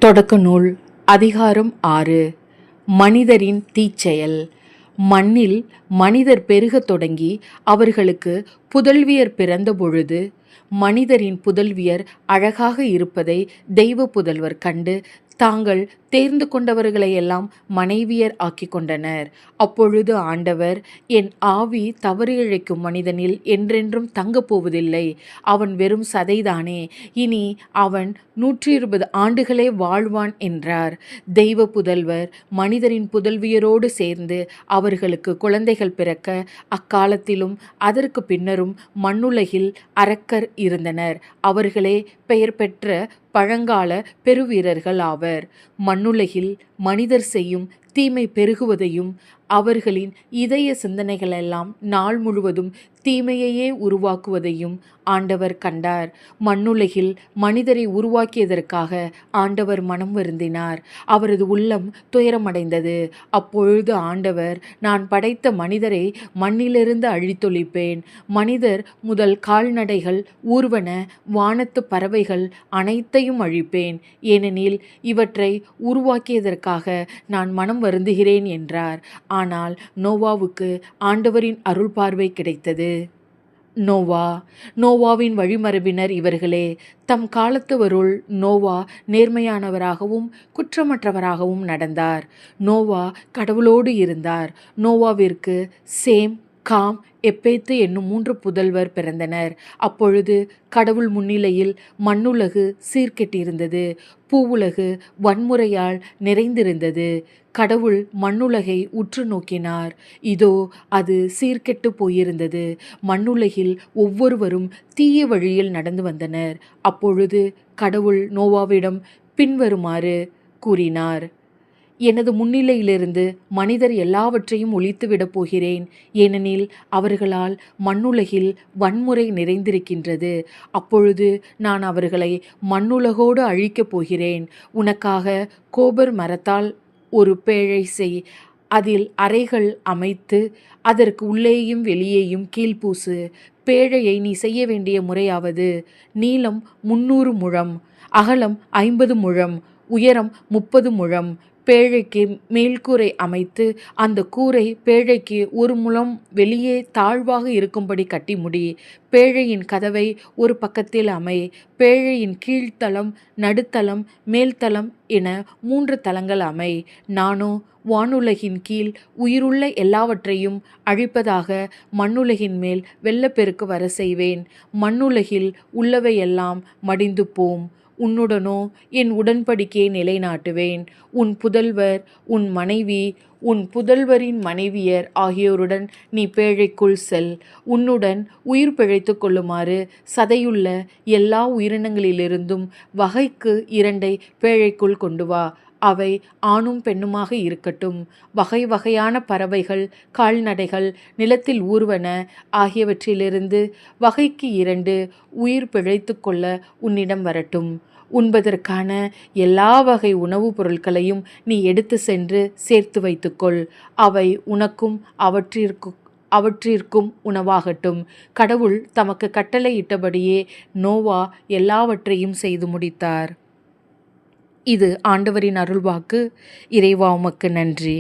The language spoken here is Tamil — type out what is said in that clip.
தொடக்க நூல் அதிகாரம் 6. மனிதரின் தீச்செயல். மண்ணில் மனிதர் பெருகத் தொடங்கி அவர்களுக்கு புதல்வியர் பிறந்தபொழுது மனிதரின் புதல்வியர் அழகாக இருப்பதை தெய்வ புதல்வர் கண்டு தாங்கள் தேர்ந்து கொண்டவர்களையெல்லாம் மனைவியர் ஆக்கிக் கொண்டனர். அப்பொழுது ஆண்டவர், என் ஆவி தவறு இழைக்கும் மனிதனில் என்றென்றும் தங்கப் போவதில்லை. அவன் வெறும் சதைதானே, இனி அவன் 120 ஆண்டுகளே வாழ்வான் என்றார். தெய்வ புதல்வர் மனிதரின் புதல்வியரோடு சேர்ந்து அவர்களுக்கு குழந்தைகள் பிறக்க அக்காலத்திலும் அதற்கு பின்னரும் மண்ணுலகில் அரக்கர் இருந்தனர். அவர்களே பெயர் பெற்ற பழங்கால பெருவீரர்கள் ஆவர். மண்ணுலகில் மனிதர் செய்யும் தீமை பெருகுவதையும் அவர்களின் இதய சிந்தனைகளெல்லாம் நாள் முழுவதும் தீமையையே உருவாக்குவதையும் ஆண்டவர் கண்டார். மண்ணுலகில் மனிதரை உருவாக்கியதற்காக ஆண்டவர் மனம் வருந்தினார். அவரது உள்ளம் துயரமடைந்தது. அப்பொழுது ஆண்டவர், நான் படைத்த மனிதரை மண்ணிலிருந்து அழித்தொழிப்பேன். மனிதர் முதல் கால்நடைகள், ஊர்வன, வானத்து பறவைகள் அனைத்தையும் அழிப்பேன். ஏனெனில் இவற்றை உருவாக்கியதற்காக நான் மனம் வருந்துகிறேன் என்றார். ஆனால் நோவாவுக்கு ஆண்டவரின் அருள் பார்வை கிடைத்தது. நோவாவின் வழிமரபினர் இவர்களே. தம் காலத்தவருள் நோவா நேர்மையானவராகவும் குற்றமற்றவராகவும் நடந்தார். நோவா கடவுளோடு இருந்தார். நோவாவிற்கு சேம், காம், எப்பேத்து என்னும் 3 புதல்வர் பிறந்தனர். அப்பொழுது கடவுள் முன்னிலையில் மண்ணுலகு சீர்கெட்டிருந்தது. பூவுலகு வன்முறையால் நிறைந்திருந்தது. கடவுள் மண்ணுலகை உற்று நோக்கினார். இதோ அது சீர்கெட்டு போயிருந்தது. மண்ணுலகில் ஒவ்வொருவரும் தீய வழியில் நடந்து வந்தனர். அப்பொழுது கடவுள் நோவாவிடம் பின்வருமாறு கூறினார்: எனது முன்னிலையிலிருந்து மனிதர் எல்லாவற்றையும் ஒழித்துவிடப் போகிறேன். ஏனெனில் அவர்களால் மண்ணுலகில் வன்முறை நிறைந்திருக்கின்றது. அப்பொழுது நான் அவர்களை மண்ணுலகோடு அழிக்கப் போகிறேன். உனக்காக கோபர் மரத்தால் ஒரு பேழை செய். அதில் அறைகள் அமைத்து அதற்கு உள்ளேயும் வெளியேயும் கீழ்ப்பூசு. பேழையை நீ செய்ய வேண்டிய முறையாவது: நீளம் 300 முழம், அகலம் 50 முழம், உயரம் 30 முழம். பேழைக்கு மேல்கூரை அமைத்து அந்த கூரை பேழைக்கு 1 முழம் வெளியே தாழ்வாக இருக்கும்படி கட்டி முடி. பேழையின் கதவை ஒரு பக்கத்தில் அமை. பேழையின் கீழ்த்தளம், நடுத்தளம், மேல்தளம் என 3 தளங்கள் அமை. நானோ வானுலகின் கீழ் உயிருள்ள எல்லாவற்றையும் அழிப்பதாக மண்ணுலகின் மேல் வெள்ளப்பெருக்கு வர செய்வேன். மண்ணுலகில் உள்ளவையெல்லாம் மடிந்து போம். உன்னுடனோ என் உடன்படிக்கையை நிலைநாட்டுவேன். உன் புதல்வர், உன் மனைவி, உன் புதல்வரின் மனைவியர் ஆகியோருடன் நீ பேழைக்குள் செல். உன்னுடன் உயிர் பிழைத்து கொள்ளுமாறு சதையுள்ள எல்லா உயிரினங்களிலிருந்தும் வகைக்கு 2 பேழைக்குள் கொண்டு வா. அவை ஆணும் பெண்ணுமாக இருக்கட்டும். வகை வகையான பறவைகள், கால்நடைகள், நிலத்தில் ஊர்வன ஆகியவற்றிலிருந்து வகைக்கு 2 உயிர் பிழைத்து கொள்ள உன்னிடம் வரட்டும். உண்பதற்கான எல்லா வகை உணவுப் பொருட்களையும் நீ எடுத்து சென்று சேர்த்து வைத்துக்கொள். அவை உனக்கும் அவற்றிற்கும் உணவாகட்டும். கடவுள் தமக்கு கட்டளையிட்டபடியே நோவா எல்லாவற்றையும் செய்து முடித்தார். இது ஆண்டவரின் அருள்வாக்கு. இறைவா, உமக்கு நன்றி.